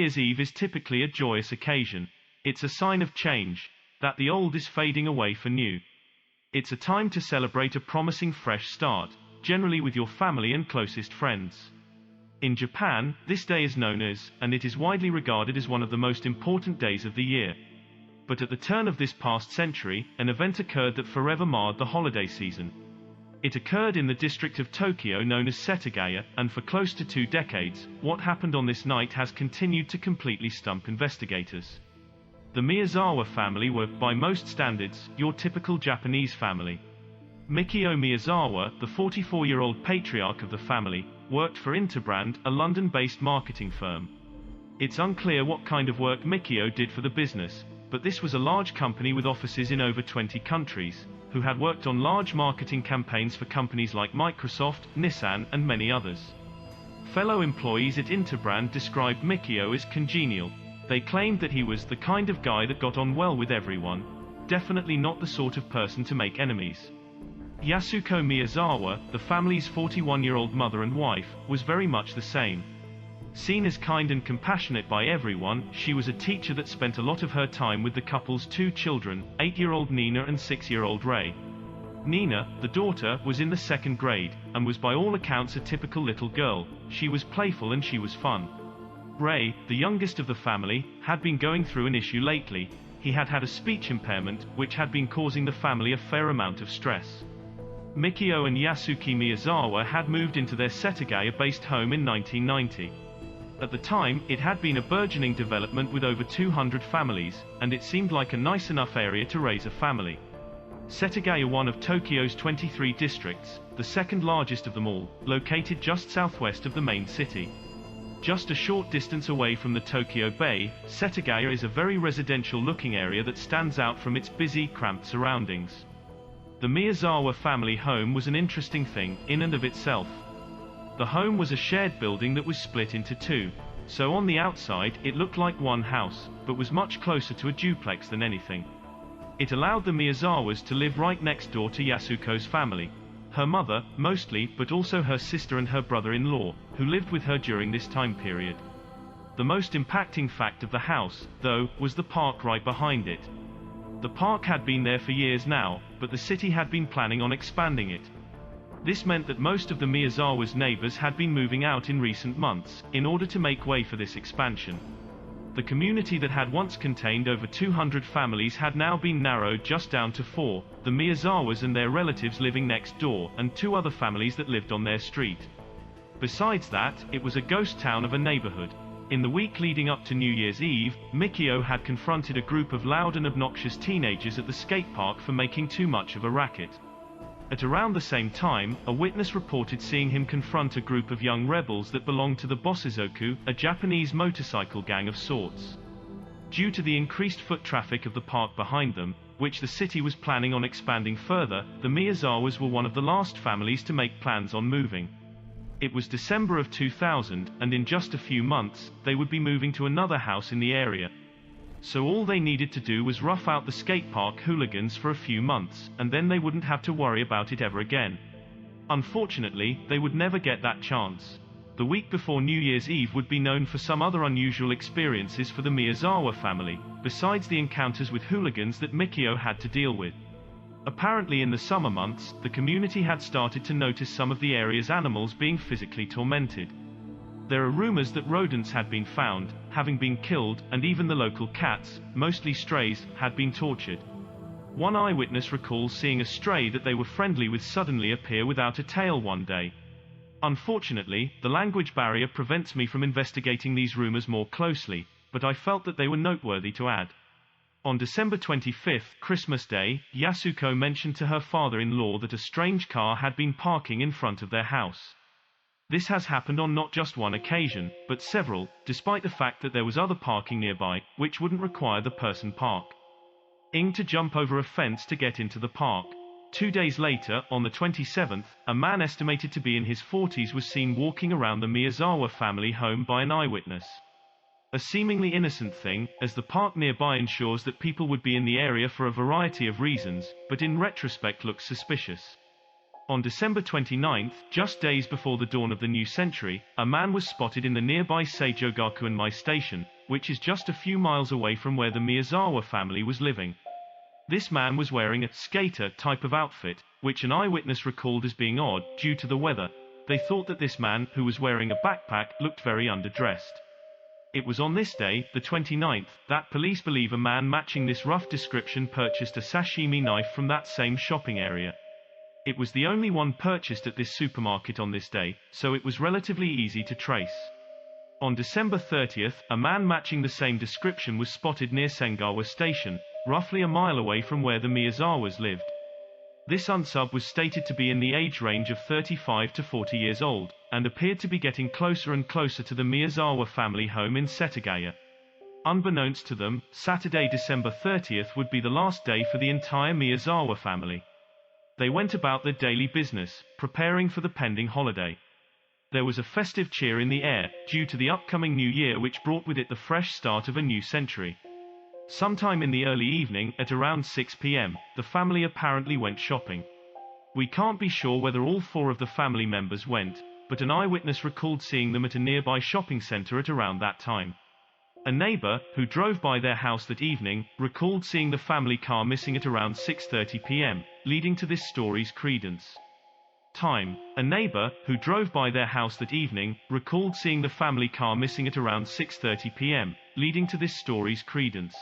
Year's Eve is typically a joyous occasion. It's a sign of change, that the old is fading away for new. It's a time to celebrate a promising fresh start, generally with your family and closest friends. In Japan, this day is known as, and it is widely regarded as one of the most important days of the year. But at the turn of this past century, an event occurred that forever marred the holiday season. It occurred in the district of Tokyo known as Setagaya, and for close to 2 decades, what happened on this night has continued to completely stump investigators. The Miyazawa family were, by most standards, your typical Japanese family. Mikio Miyazawa, the 44-year-old patriarch of the family, worked for Interbrand, a London-based marketing firm. It's unclear what kind of work Mikio did for the business, but this was a large company with offices in over 20 countries, who had worked on large marketing campaigns for companies like Microsoft, Nissan, and many others. Fellow employees at Interbrand described Mikio as congenial. They claimed that he was the kind of guy that got on well with everyone, definitely not the sort of person to make enemies. Yasuko Miyazawa, the family's 41-year-old mother and wife, was very much the same. Seen as kind and compassionate by everyone, she was a teacher that spent a lot of her time with the couple's 2 children, 8-year-old Niina and 6-year-old Ray. Niina, the daughter, was in the 2nd grade, and was by all accounts a typical little girl. She was playful and she was fun. Ray, the youngest of the family, had been going through an issue lately. He had had a speech impairment, which had been causing the family a fair amount of stress. Mikio and Yasuko Miyazawa had moved into their Setagaya-based home in 1990. At the time, it had been a burgeoning development with over 200 families, and it seemed like a nice enough area to raise a family. Setagaya, one of Tokyo's 23 districts, the 2nd largest of them all, located just southwest of the main city. Just a short distance away from the Tokyo Bay, Setagaya is a very residential-looking area that stands out from its busy, cramped surroundings. The Miyazawa family home was an interesting thing, in and of itself. The home was a shared building that was split into 2, so on the outside, it looked like one house, but was much closer to a duplex than anything. It allowed the Miyazawas to live right next door to Yasuko's family. Her mother, mostly, but also her sister and her brother-in-law, who lived with her during this time period. The most impacting fact of the house, though, was the park right behind it. The park had been there for years now, but the city had been planning on expanding it. This meant that most of the Miyazawa's neighbors had been moving out in recent months, in order to make way for this expansion. The community that had once contained over 200 families had now been narrowed just down to 4, the Miyazawas and their relatives living next door, and 2 other families that lived on their street. Besides that, it was a ghost town of a neighborhood. In the week leading up to New Year's Eve, Mikio had confronted a group of loud and obnoxious teenagers at the skate park for making too much of a racket. At around the same time, a witness reported seeing him confront a group of young rebels that belonged to the Boshizoku, a Japanese motorcycle gang of sorts. Due to the increased foot traffic of the park behind them, which the city was planning on expanding further, the Miyazawas were one of the last families to make plans on moving. It was December of 2000, and in just a few months, they would be moving to another house in the area. So all they needed to do was rough out the skate park hooligans for a few months, and then they wouldn't have to worry about it ever again. Unfortunately, they would never get that chance. The week before New Year's Eve would be known for some other unusual experiences for the Miyazawa family, besides the encounters with hooligans that Mikio had to deal with. Apparently in the summer months, the community had started to notice some of the area's animals being physically tormented. There are rumors that rodents had been found, having been killed, and even the local cats, mostly strays, had been tortured. One eyewitness recalls seeing a stray that they were friendly with suddenly appear without a tail one day. Unfortunately, the language barrier prevents me from investigating these rumors more closely, but I felt that they were noteworthy to add. On December 25th, Christmas Day, Yasuko mentioned to her father-in-law that a strange car had been parking in front of their house. This has happened on not just one occasion, but several, despite the fact that there was other parking nearby, which wouldn't require the person to jump over a fence to get into the park. 2 days later, on the 27th, a man estimated to be in his 40s was seen walking around the Miyazawa family home by an eyewitness. A seemingly innocent thing, as the park nearby ensures that people would be in the area for a variety of reasons, but in retrospect looks suspicious. On December 29th, just days before the dawn of the new century, a man was spotted in the nearby Seijogakuenmai station, which is just a few miles away from where the Miyazawa family was living. This man was wearing a skater type of outfit, which an eyewitness recalled as being odd due to the weather. They thought that this man, who was wearing a backpack, looked very underdressed. It was on this day, the 29th, that police believe a man matching this rough description purchased a sashimi knife from that same shopping area. It was the only one purchased at this supermarket on this day, so it was relatively easy to trace. On December 30th, a man matching the same description was spotted near Setagaya station, roughly a mile away from where the Miyazawas lived. This unsub was stated to be in the age range of 35 to 40 years old, and appeared to be getting closer and closer to the Miyazawa family home in Setagaya. Unbeknownst to them, Saturday, December 30th would be the last day for the entire Miyazawa family. They went about their daily business, preparing for the pending holiday. There was a festive cheer in the air, due to the upcoming new year, which brought with it the fresh start of a new century. Sometime in the early evening, at around 6 p.m., the family apparently went shopping. We can't be sure whether all four of the family members went, but an eyewitness recalled seeing them at a nearby shopping center at around that time. A neighbor, who drove by their house that evening, recalled seeing the family car missing at around 6:30 p.m., leading to this story's credence. Time. A neighbor, who drove by their house that evening, recalled seeing the family car missing at around 6:30 p.m., leading to this story's credence.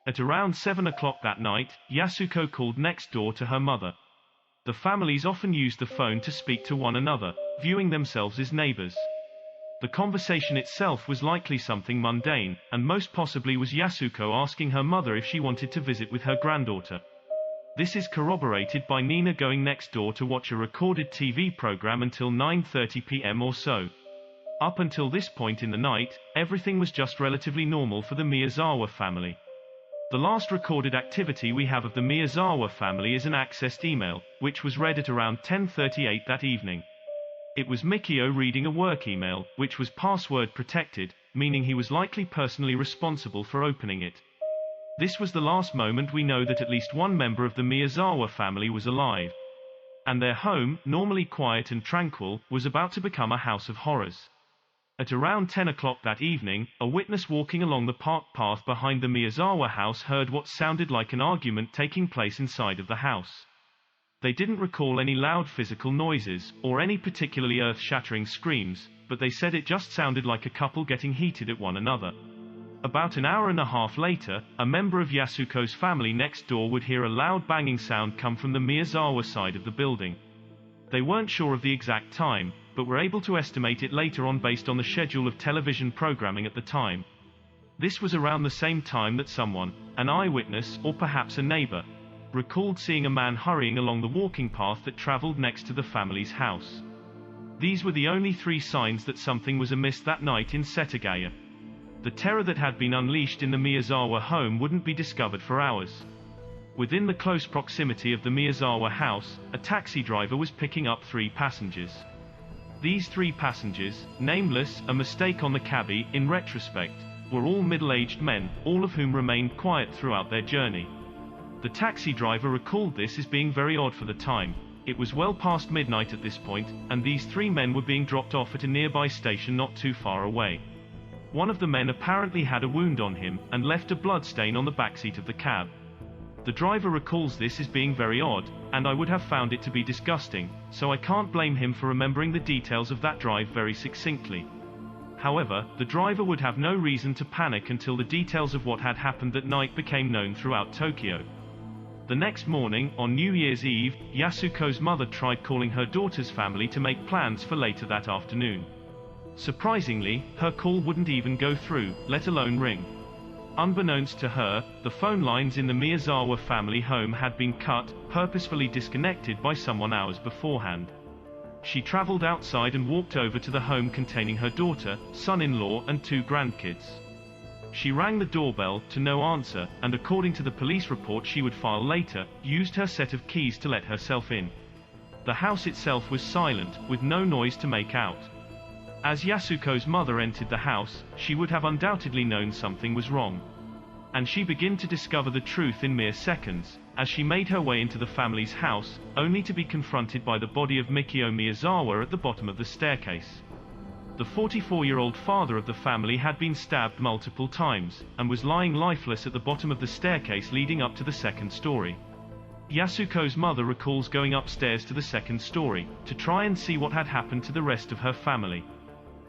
At around 7 o'clock that night, Yasuko called next door to her mother. The families often used the phone to speak to one another, viewing themselves as neighbors. The conversation itself was likely something mundane, and most possibly was Yasuko asking her mother if she wanted to visit with her granddaughter. This is corroborated by Niina going next door to watch a recorded TV program until 9:30 p.m. or so. Up until this point in the night, everything was just relatively normal for the Miyazawa family. The last recorded activity we have of the Miyazawa family is an accessed email, which was read at around 10:38 that evening. It was Mikio reading a work email, which was password protected, meaning he was likely personally responsible for opening it. This was the last moment we know that at least one member of the Miyazawa family was alive. And their home, normally quiet and tranquil, was about to become a house of horrors. At around 10 o'clock that evening, a witness walking along the park path behind the Miyazawa house heard what sounded like an argument taking place inside of the house. They didn't recall any loud physical noises, or any particularly earth-shattering screams, but they said it just sounded like a couple getting heated at one another. About an hour and a half later, a member of Yasuko's family next door would hear a loud banging sound come from the Miyazawa side of the building. They weren't sure of the exact time, but were able to estimate it later on based on the schedule of television programming at the time. This was around the same time that someone, an eyewitness or perhaps a neighbor, recalled seeing a man hurrying along the walking path that traveled next to the family's house. These were the only three signs that something was amiss that night in Setagaya. The terror that had been unleashed in the Miyazawa home wouldn't be discovered for hours. Within the close proximity of the Miyazawa house, a taxi driver was picking up 3 passengers. These 3 passengers, nameless, a mistake on the cabbie, in retrospect, were all middle-aged men, all of whom remained quiet throughout their journey. The taxi driver recalled this as being very odd for the time. It was well past midnight at this point, and these 3 men were being dropped off at a nearby station not too far away. One of the men apparently had a wound on him, and left a bloodstain on the backseat of the cab. The driver recalls this as being very odd, and I would have found it to be disgusting, so I can't blame him for remembering the details of that drive very succinctly. However, the driver would have no reason to panic until the details of what had happened that night became known throughout Tokyo. The next morning, on New Year's Eve, Yasuko's mother tried calling her daughter's family to make plans for later that afternoon. Surprisingly, her call wouldn't even go through, let alone ring. Unbeknownst to her, the phone lines in the Miyazawa family home had been cut, purposefully disconnected by someone hours beforehand. She traveled outside and walked over to the home containing her daughter, son-in-law, and 2 grandkids. She rang the doorbell, to no answer, and according to the police report she would file later, used her set of keys to let herself in. The house itself was silent, with no noise to make out. As Yasuko's mother entered the house, she would have undoubtedly known something was wrong. And she began to discover the truth in mere seconds, as she made her way into the family's house, only to be confronted by the body of Mikio Miyazawa at the bottom of the staircase. The 44-year-old father of the family had been stabbed multiple times, and was lying lifeless at the bottom of the staircase leading up to the second story. Yasuko's mother recalls going upstairs to the second story, to try and see what had happened to the rest of her family.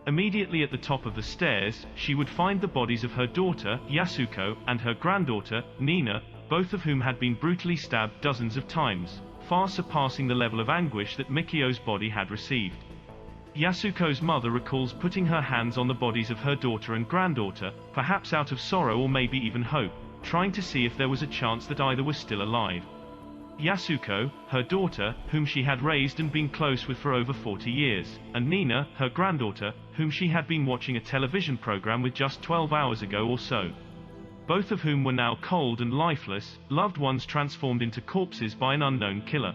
Immediately at the top of the stairs, she would find the bodies of her daughter, Yasuko, and her granddaughter, Niina, both of whom had been brutally stabbed dozens of times, far surpassing the level of anguish that Mikio's body had received. Yasuko's mother recalls putting her hands on the bodies of her daughter and granddaughter, perhaps out of sorrow or maybe even hope, trying to see if there was a chance that either was still alive. Yasuko, her daughter, whom she had raised and been close with for over 40 years, and Niina, her granddaughter, whom she had been watching a television program with just 12 hours ago or so. Both of whom were now cold and lifeless, loved ones transformed into corpses by an unknown killer.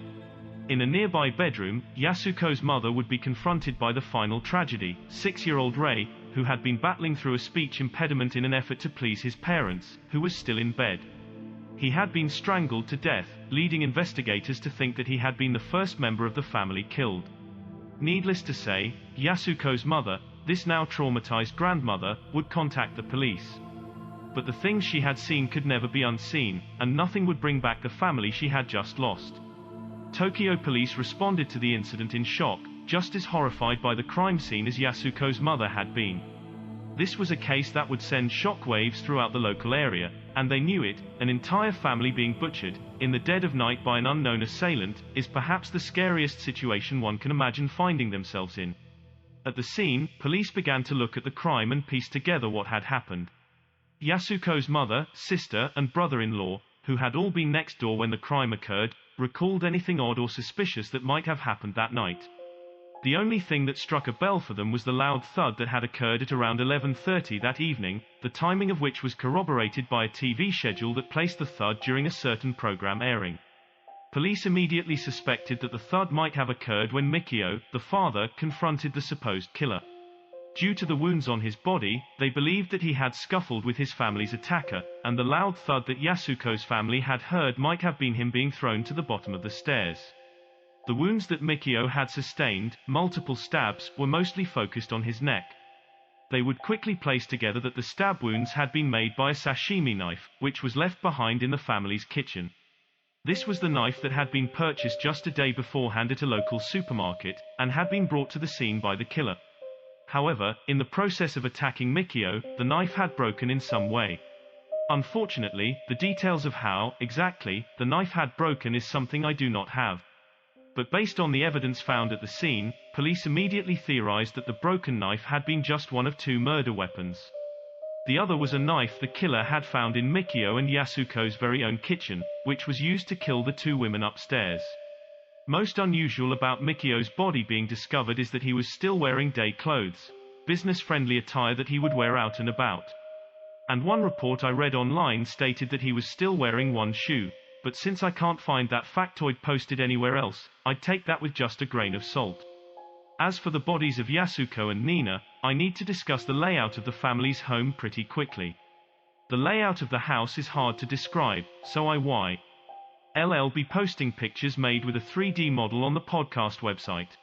In a nearby bedroom, Yasuko's mother would be confronted by the final tragedy, 6-year-old Rei, who had been battling through a speech impediment in an effort to please his parents, who was still in bed. He had been strangled to death, leading investigators to think that he had been the first member of the family killed. Needless to say, Yasuko's mother, this now traumatized grandmother, would contact the police. But the things she had seen could never be unseen, and nothing would bring back the family she had just lost. Tokyo police responded to the incident in shock, just as horrified by the crime scene as Yasuko's mother had been. This was a case that would send shockwaves throughout the local area, and they knew it. An entire family being butchered, in the dead of night by an unknown assailant, is perhaps the scariest situation one can imagine finding themselves in. At the scene, police began to look at the crime and piece together what had happened. Yasuko's mother, sister, and brother-in-law, who had all been next door when the crime occurred, recalled anything odd or suspicious that might have happened that night. The only thing that struck a bell for them was the loud thud that had occurred at around 11:30 that evening, the timing of which was corroborated by a TV schedule that placed the thud during a certain program airing. Police immediately suspected that the thud might have occurred when Mikio, the father, confronted the supposed killer. Due to the wounds on his body, they believed that he had scuffled with his family's attacker, and the loud thud that Yasuko's family had heard might have been him being thrown to the bottom of the stairs. The wounds that Mikio had sustained, multiple stabs, were mostly focused on his neck. They would quickly place together that the stab wounds had been made by a sashimi knife, which was left behind in the family's kitchen. This was the knife that had been purchased just a day beforehand at a local supermarket, and had been brought to the scene by the killer. However, in the process of attacking Mikio, the knife had broken in some way. Unfortunately, the details of how, exactly, the knife had broken is something I do not have. But based on the evidence found at the scene, police immediately theorized that the broken knife had been just one of two murder weapons. The other was a knife the killer had found in Mikio and Yasuko's very own kitchen, which was used to kill the two women upstairs. Most unusual about Mikio's body being discovered is that he was still wearing day clothes, business-friendly attire that he would wear out and about. And one report I read online stated that he was still wearing one shoe. But since I can't find that factoid posted anywhere else, I'd take that with just a grain of salt. As for the bodies of Yasuko and Niina, I need to discuss the layout of the family's home pretty quickly. The layout of the house is hard to describe, so I will be posting pictures made with a 3D model on the podcast website.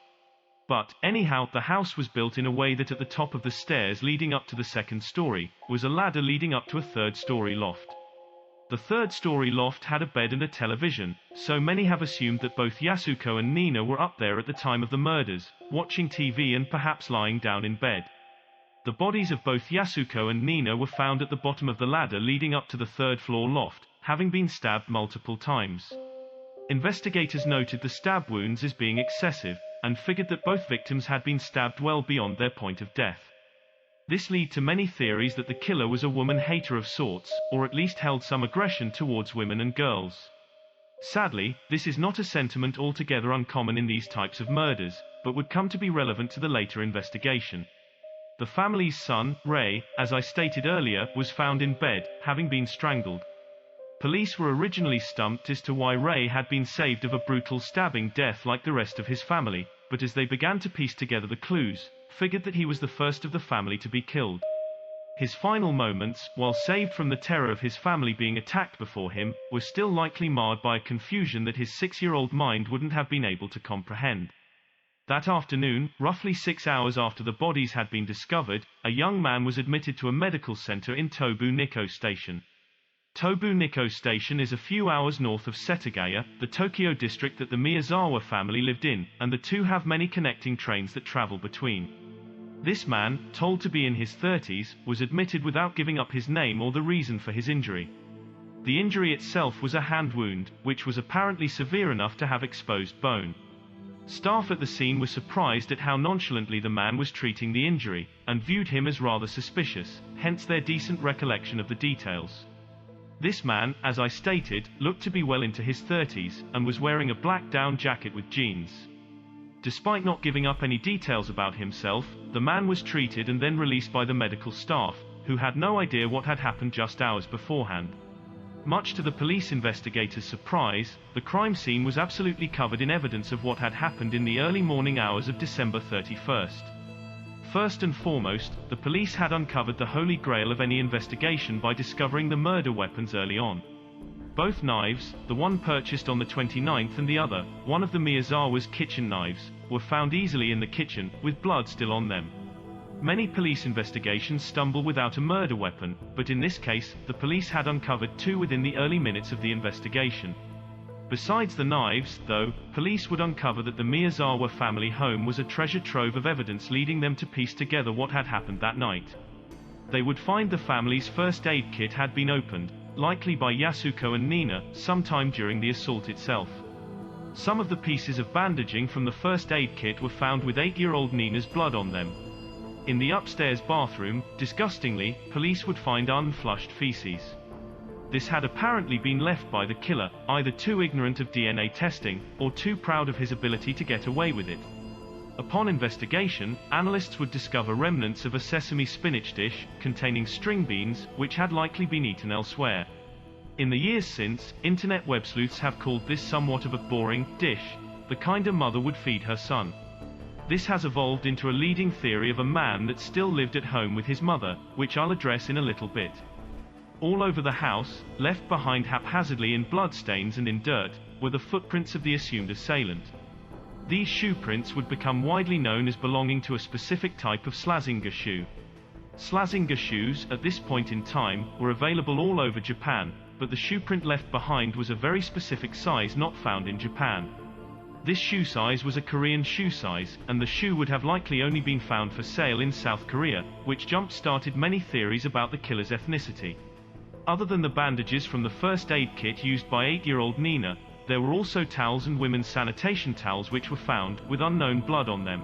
But, anyhow, the house was built in a way that at the top of the stairs leading up to the second story, was a ladder leading up to a third-story loft. The third-story loft had a bed and a television, so many have assumed that both Yasuko and Niina were up there at the time of the murders, watching TV and perhaps lying down in bed. The bodies of both Yasuko and Niina were found at the bottom of the ladder leading up to the third-floor loft, having been stabbed multiple times. Investigators noted the stab wounds as being excessive, and figured that both victims had been stabbed well beyond their point of death. This led to many theories that the killer was a woman hater of sorts, or at least held some aggression towards women and girls. Sadly, this is not a sentiment altogether uncommon in these types of murders, but would come to be relevant to the later investigation. The family's son, Rei, as I stated earlier, was found in bed, having been strangled. Police were originally stumped as to why Rei had been saved of a brutal stabbing death like the rest of his family, but as they began to piece together the clues, figured that he was the first of the family to be killed. His final moments, while saved from the terror of his family being attacked before him, were still likely marred by a confusion that his 6-year-old mind wouldn't have been able to comprehend. That afternoon, roughly 6 hours after the bodies had been discovered, a young man was admitted to a medical center in Tobu Nikko Station. Tobu Nikko Station is a few hours north of Setagaya, the Tokyo district that the Miyazawa family lived in, and the two have many connecting trains that travel between. This man, told to be in his 30s, was admitted without giving up his name or the reason for his injury. The injury itself was a hand wound, which was apparently severe enough to have exposed bone. Staff at the scene were surprised at how nonchalantly the man was treating the injury, and viewed him as rather suspicious, hence their decent recollection of the details. This man, as I stated, looked to be well into his 30s, and was wearing a black down jacket with jeans. Despite not giving up any details about himself, the man was treated and then released by the medical staff, who had no idea what had happened just hours beforehand. Much to the police investigators' surprise, the crime scene was absolutely covered in evidence of what had happened in the early morning hours of December 31st. First and foremost, the police had uncovered the holy grail of any investigation by discovering the murder weapons early on. Both knives, the one purchased on the 29th and the other, one of the Miyazawa's kitchen knives, were found easily in the kitchen, with blood still on them. Many police investigations stumble without a murder weapon, but in this case, the police had uncovered two within the early minutes of the investigation. Besides the knives, though, police would uncover that the Miyazawa family home was a treasure trove of evidence leading them to piece together what had happened that night. They would find the family's first aid kit had been opened, likely by Yasuko and Niina, sometime during the assault itself. Some of the pieces of bandaging from the first aid kit were found with 8-year-old Niina's blood on them. In the upstairs bathroom, disgustingly, police would find unflushed feces. This had apparently been left by the killer, either too ignorant of DNA testing, or too proud of his ability to get away with it. Upon investigation, analysts would discover remnants of a sesame spinach dish, containing string beans, which had likely been eaten elsewhere. In the years since, internet web sleuths have called this somewhat of a boring dish, the kind a mother would feed her son. This has evolved into a leading theory of a man that still lived at home with his mother, which I'll address in a little bit. All over the house, left behind haphazardly in bloodstains and in dirt, were the footprints of the assumed assailant. These shoe prints would become widely known as belonging to a specific type of Slazenger shoe. Slazenger shoes, at this point in time, were available all over Japan, but the shoe print left behind was a very specific size not found in Japan. This shoe size was a Korean shoe size, and the shoe would have likely only been found for sale in South Korea, which jump-started many theories about the killer's ethnicity. Other than the bandages from the first aid kit used by 8-year-old Niina, there were also towels and women's sanitation towels which were found, with unknown blood on them.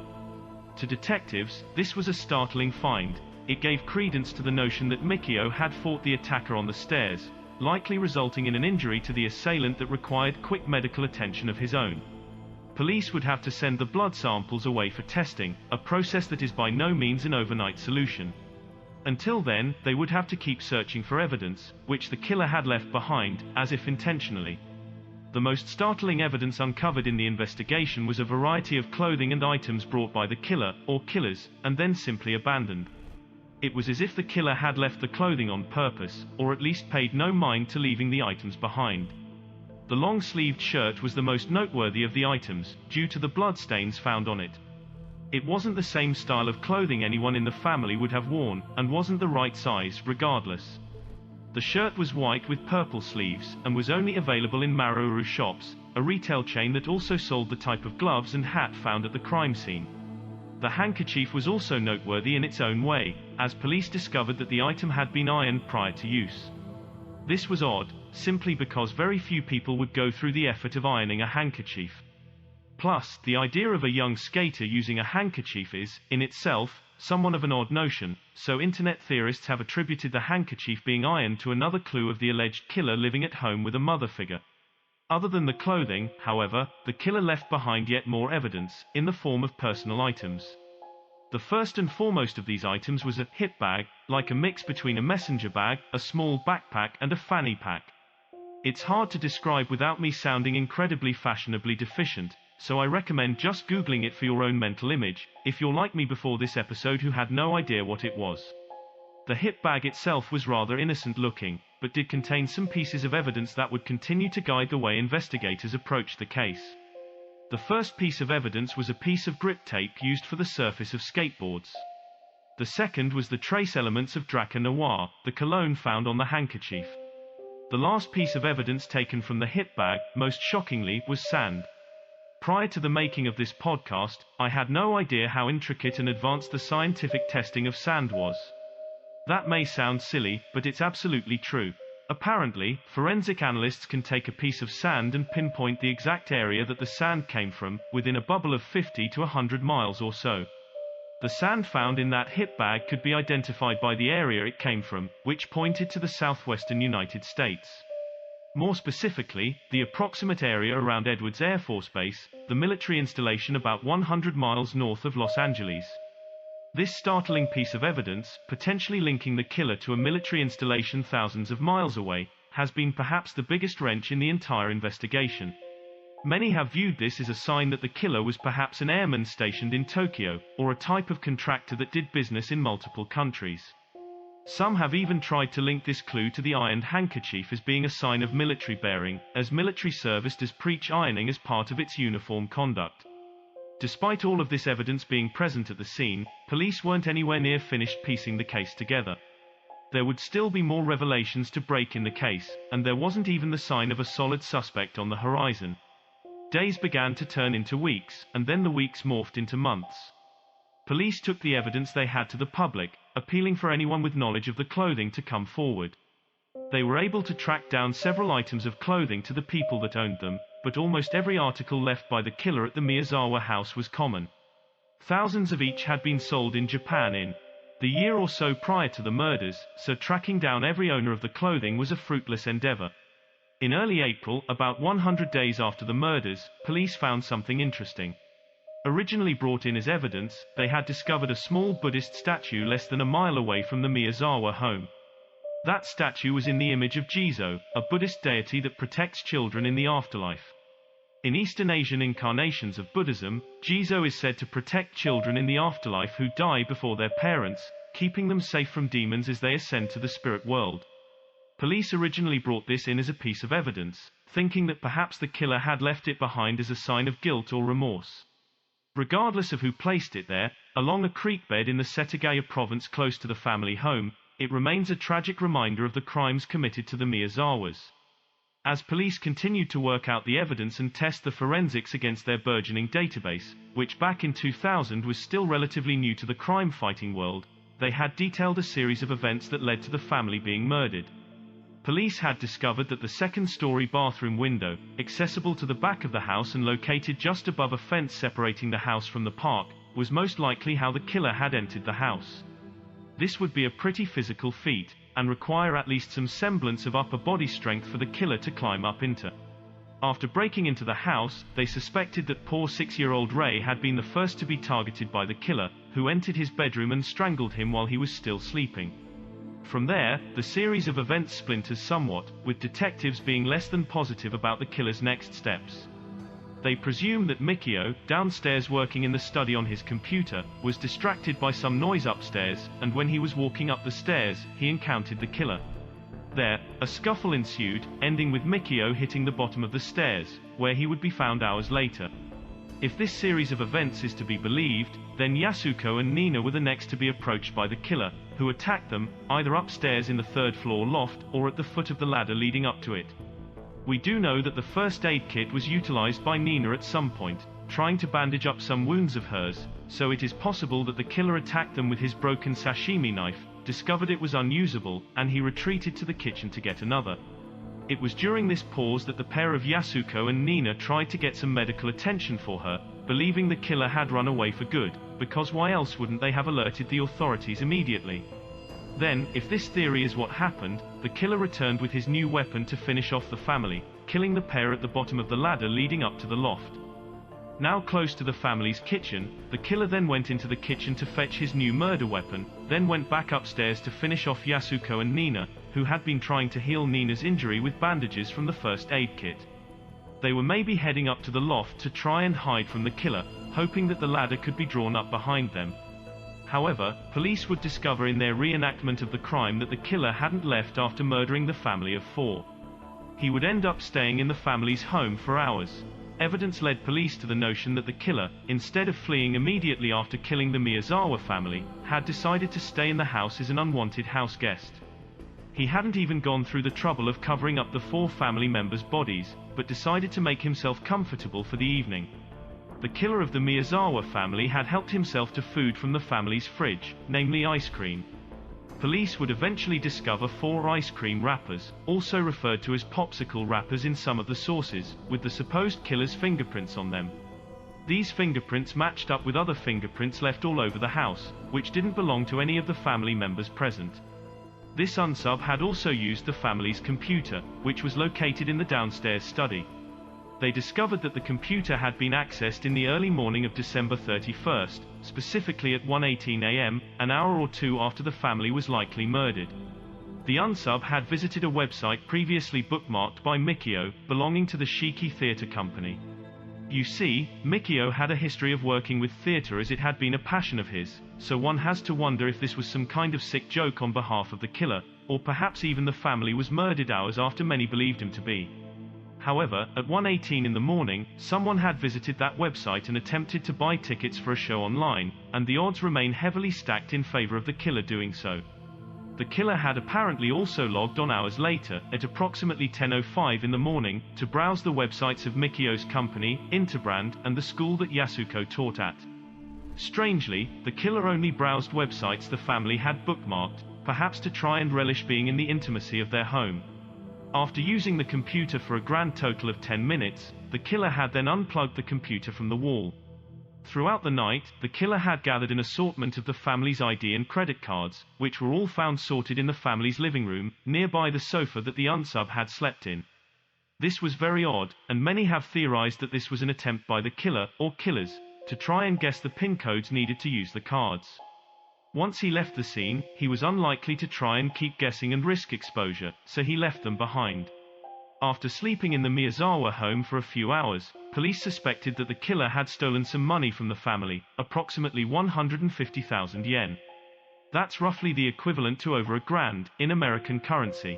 To detectives, this was a startling find. It gave credence to the notion that Mikio had fought the attacker on the stairs, likely resulting in an injury to the assailant that required quick medical attention of his own. Police would have to send the blood samples away for testing, a process that is by no means an overnight solution. Until then, they would have to keep searching for evidence, which the killer had left behind, as if intentionally. The most startling evidence uncovered in the investigation was a variety of clothing and items brought by the killer, or killers, and then simply abandoned. It was as if the killer had left the clothing on purpose, or at least paid no mind to leaving the items behind. The long-sleeved shirt was the most noteworthy of the items, due to the bloodstains found on it. It wasn't the same style of clothing anyone in the family would have worn, and wasn't the right size, regardless. The shirt was white with purple sleeves, and was only available in Maruru shops, a retail chain that also sold the type of gloves and hat found at the crime scene. The handkerchief was also noteworthy in its own way, as police discovered that the item had been ironed prior to use. This was odd, simply because very few people would go through the effort of ironing a handkerchief. Plus, the idea of a young skater using a handkerchief is, in itself, somewhat of an odd notion, so internet theorists have attributed the handkerchief being ironed to another clue of the alleged killer living at home with a mother figure. Other than the clothing, however, the killer left behind yet more evidence, in the form of personal items. The first and foremost of these items was a hip bag, like a mix between a messenger bag, a small backpack, and a fanny pack. It's hard to describe without me sounding incredibly fashionably deficient, so I recommend just Googling it for your own mental image, if you're like me before this episode who had no idea what it was. The hip bag itself was rather innocent looking, but did contain some pieces of evidence that would continue to guide the way investigators approached the case. The first piece of evidence was a piece of grip tape used for the surface of skateboards. The second was the trace elements of Draca Noir, the cologne found on the handkerchief. The last piece of evidence taken from the hip bag, most shockingly, was sand. Prior to the making of this podcast, I had no idea how intricate and advanced the scientific testing of sand was. That may sound silly, but it's absolutely true. Apparently, forensic analysts can take a piece of sand and pinpoint the exact area that the sand came from, within a bubble of 50 to 100 miles or so. The sand found in that hip bag could be identified by the area it came from, which pointed to the southwestern United States. More specifically, the approximate area around Edwards Air Force Base, the military installation about 100 miles north of Los Angeles. This startling piece of evidence, potentially linking the killer to a military installation thousands of miles away, has been perhaps the biggest wrench in the entire investigation. Many have viewed this as a sign that the killer was perhaps an airman stationed in Tokyo, or a type of contractor that did business in multiple countries. Some have even tried to link this clue to the ironed handkerchief as being a sign of military bearing, as military service does preach ironing as part of its uniform conduct. Despite all of this evidence being present at the scene, police weren't anywhere near finished piecing the case together. There would still be more revelations to break in the case, and there wasn't even the sign of a solid suspect on the horizon. Days began to turn into weeks, and then the weeks morphed into months. Police took the evidence they had to the public, appealing for anyone with knowledge of the clothing to come forward. They were able to track down several items of clothing to the people that owned them, but almost every article left by the killer at the Miyazawa house was common. Thousands of each had been sold in Japan in the year or so prior to the murders, so tracking down every owner of the clothing was a fruitless endeavor. In early April, about 100 days after the murders, police found something interesting. Originally brought in as evidence, they had discovered a small Buddhist statue less than a mile away from the Miyazawa home. That statue was in the image of Jizo, a Buddhist deity that protects children in the afterlife. In Eastern Asian incarnations of Buddhism, Jizo is said to protect children in the afterlife who die before their parents, keeping them safe from demons as they ascend to the spirit world. Police originally brought this in as a piece of evidence, thinking that perhaps the killer had left it behind as a sign of guilt or remorse. Regardless of who placed it there, along a creek bed in the Setagaya province close to the family home, it remains a tragic reminder of the crimes committed to the Miyazawas. As police continued to work out the evidence and test the forensics against their burgeoning database, which back in 2000 was still relatively new to the crime-fighting world, they had detailed a series of events that led to the family being murdered. Police had discovered that the second-story bathroom window, accessible to the back of the house and located just above a fence separating the house from the park, was most likely how the killer had entered the house. This would be a pretty physical feat, and require at least some semblance of upper body strength for the killer to climb up into. After breaking into the house, they suspected that poor 6-year-old Ray had been the first to be targeted by the killer, who entered his bedroom and strangled him while he was still sleeping. From there, the series of events splinters somewhat, with detectives being less than positive about the killer's next steps. They presume that Mikio, downstairs working in the study on his computer, was distracted by some noise upstairs, and when he was walking up the stairs, he encountered the killer. There, a scuffle ensued, ending with Mikio hitting the bottom of the stairs, where he would be found hours later. If this series of events is to be believed, then Yasuko and Niina were the next to be approached by the killer, who attacked them, either upstairs in the third-floor loft, or at the foot of the ladder leading up to it. We do know that the first aid kit was utilized by Niina at some point, trying to bandage up some wounds of hers, so it is possible that the killer attacked them with his broken sashimi knife, discovered it was unusable, and he retreated to the kitchen to get another. It was during this pause that the pair of Yasuko and Niina tried to get some medical attention for her, believing the killer had run away for good, because why else wouldn't they have alerted the authorities immediately? Then, if this theory is what happened, the killer returned with his new weapon to finish off the family, killing the pair at the bottom of the ladder leading up to the loft. Now close to the family's kitchen, the killer then went into the kitchen to fetch his new murder weapon, then went back upstairs to finish off Yasuko and Niina, who had been trying to heal Nina's injury with bandages from the first aid kit. They were maybe heading up to the loft to try and hide from the killer, hoping that the ladder could be drawn up behind them. However, police would discover in their reenactment of the crime that the killer hadn't left after murdering the family of 4. He would end up staying in the family's home for hours. Evidence led police to the notion that the killer, instead of fleeing immediately after killing the Miyazawa family, had decided to stay in the house as an unwanted house guest. He hadn't even gone through the trouble of covering up the 4 family members' bodies, but decided to make himself comfortable for the evening. The killer of the Miyazawa family had helped himself to food from the family's fridge, namely ice cream. Police would eventually discover 4 ice cream wrappers, also referred to as popsicle wrappers in some of the sources, with the supposed killer's fingerprints on them. These fingerprints matched up with other fingerprints left all over the house, which didn't belong to any of the family members present. This unsub had also used the family's computer, which was located in the downstairs study. They discovered that the computer had been accessed in the early morning of December 31st, specifically at 1:18 a.m., an hour or two after the family was likely murdered. The unsub had visited a website previously bookmarked by Mikio, belonging to the Shiki Theatre Company. You see, Mikio had a history of working with theatre as it had been a passion of his, so one has to wonder if this was some kind of sick joke on behalf of the killer, or perhaps even the family was murdered hours after many believed him to be. However, at 1:18 in the morning, someone had visited that website and attempted to buy tickets for a show online, and the odds remain heavily stacked in favor of the killer doing so. The killer had apparently also logged on hours later, at approximately 10:05 in the morning, to browse the websites of Mikio's company, Interbrand, and the school that Yasuko taught at. Strangely, the killer only browsed websites the family had bookmarked, perhaps to try and relish being in the intimacy of their home. After using the computer for a grand total of 10 minutes, the killer had then unplugged the computer from the wall. Throughout the night, the killer had gathered an assortment of the family's ID and credit cards, which were all found sorted in the family's living room, nearby the sofa that the unsub had slept in. This was very odd, and many have theorized that this was an attempt by the killer, or killers, to try and guess the PIN codes needed to use the cards. Once he left the scene, he was unlikely to try and keep guessing and risk exposure, so he left them behind. After sleeping in the Miyazawa home for a few hours, police suspected that the killer had stolen some money from the family, approximately 150,000 yen. That's roughly the equivalent to over $1,000 in American currency.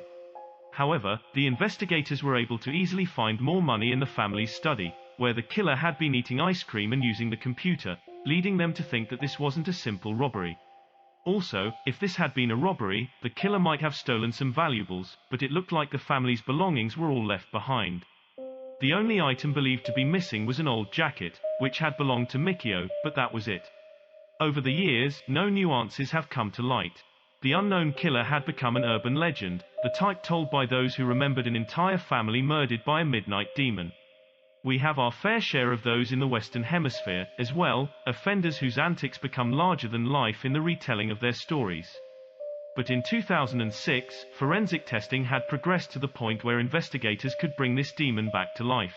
However, the investigators were able to easily find more money in the family's study, where the killer had been eating ice cream and using the computer, leading them to think that this wasn't a simple robbery. Also, if this had been a robbery, the killer might have stolen some valuables, but it looked like the family's belongings were all left behind. The only item believed to be missing was an old jacket, which had belonged to Mikio, but that was it. Over the years, no nuances have come to light. The unknown killer had become an urban legend, the type told by those who remembered an entire family murdered by a midnight demon. We have our fair share of those in the Western Hemisphere, as well, offenders whose antics become larger than life in the retelling of their stories. But in 2006, forensic testing had progressed to the point where investigators could bring this demon back to life.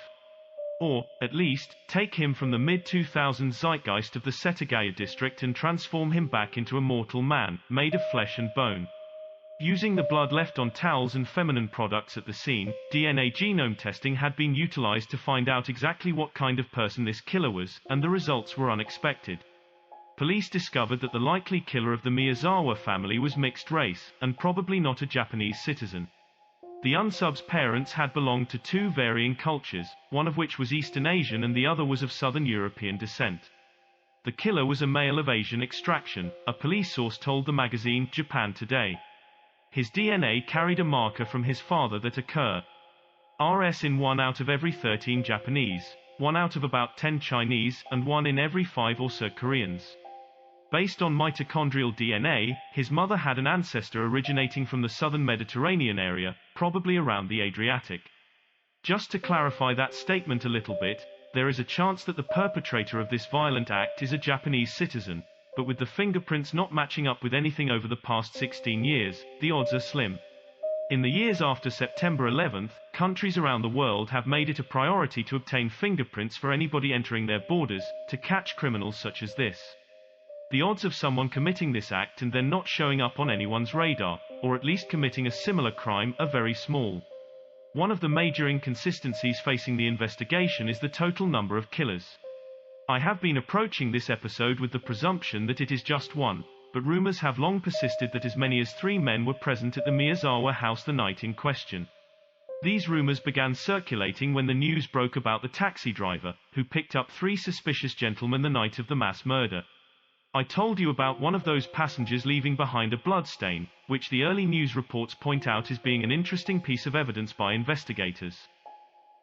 Or, at least, take him from the mid-2000s zeitgeist of the Setagaya district and transform him back into a mortal man, made of flesh and bone. Using the blood left on towels and feminine products at the scene, DNA genome testing had been utilized to find out exactly what kind of person this killer was, and the results were unexpected. Police discovered that the likely killer of the Miyazawa family was mixed race, and probably not a Japanese citizen. The unsub's parents had belonged to 2 varying cultures, one of which was Eastern Asian and the other was of Southern European descent. The killer was a male of Asian extraction, a police source told the magazine Japan Today. His DNA carried a marker from his father that occurred in 1 out of every 13 Japanese, 1 out of about 10 Chinese, and 1 in every 5 or so Koreans. Based on mitochondrial DNA, his mother had an ancestor originating from the southern Mediterranean area, probably around the Adriatic. Just to clarify that statement a little bit, there is a chance that the perpetrator of this violent act is a Japanese citizen, but with the fingerprints not matching up with anything over the past 16 years, the odds are slim. In the years after September 11th, countries around the world have made it a priority to obtain fingerprints for anybody entering their borders, to catch criminals such as this. The odds of someone committing this act and then not showing up on anyone's radar, or at least committing a similar crime, are very small. One of the major inconsistencies facing the investigation is the total number of killers. I have been approaching this episode with the presumption that it is just one, but rumors have long persisted that as many as 3 men were present at the Miyazawa house the night in question. These rumors began circulating when the news broke about the taxi driver, who picked up 3 suspicious gentlemen the night of the mass murder. I told you about one of those passengers leaving behind a bloodstain, which the early news reports point out as being an interesting piece of evidence by investigators.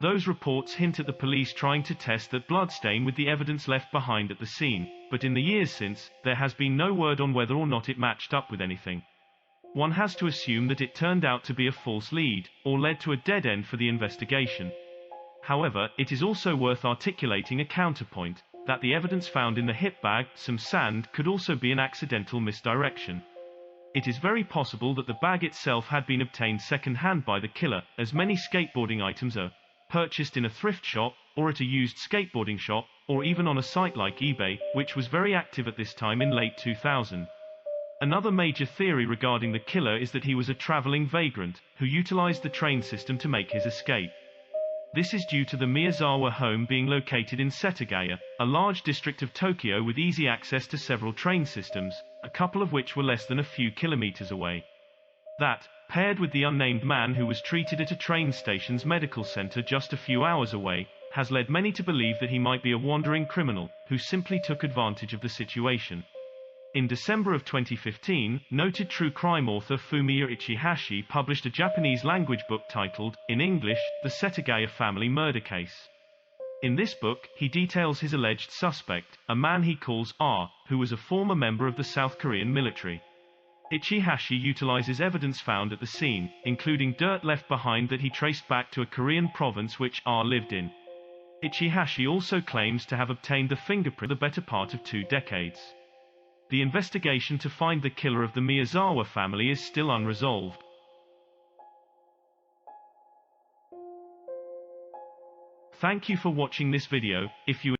Those reports hint at the police trying to test that bloodstain with the evidence left behind at the scene, but in the years since, there has been no word on whether or not it matched up with anything. One has to assume that it turned out to be a false lead, or led to a dead end for the investigation. However, it is also worth articulating a counterpoint, that the evidence found in the hip bag, some sand, could also be an accidental misdirection. It is very possible that the bag itself had been obtained second-hand by the killer, as many skateboarding items are purchased in a thrift shop, or at a used skateboarding shop, or even on a site like eBay, which was very active at this time in late 2000. Another major theory regarding the killer is that he was a traveling vagrant, who utilized the train system to make his escape. This is due to the Miyazawa home being located in Setagaya, a large district of Tokyo with easy access to several train systems, a couple of which were less than a few kilometers away. That, paired with the unnamed man who was treated at a train station's medical center just a few hours away, has led many to believe that he might be a wandering criminal, who simply took advantage of the situation. In December of 2015, noted true crime author Fumiya Ichihashi published a Japanese-language book titled, in English, The Setagaya Family Murder Case. In this book, he details his alleged suspect, a man he calls R, who was a former member of the South Korean military. Ichihashi utilizes evidence found at the scene, including dirt left behind that he traced back to a Korean province which R lived in. Ichihashi also claims to have obtained the fingerprint the better part of 2 decades. The investigation to find the killer of the Miyazawa family is still unresolved. Thank you for watching this video. If you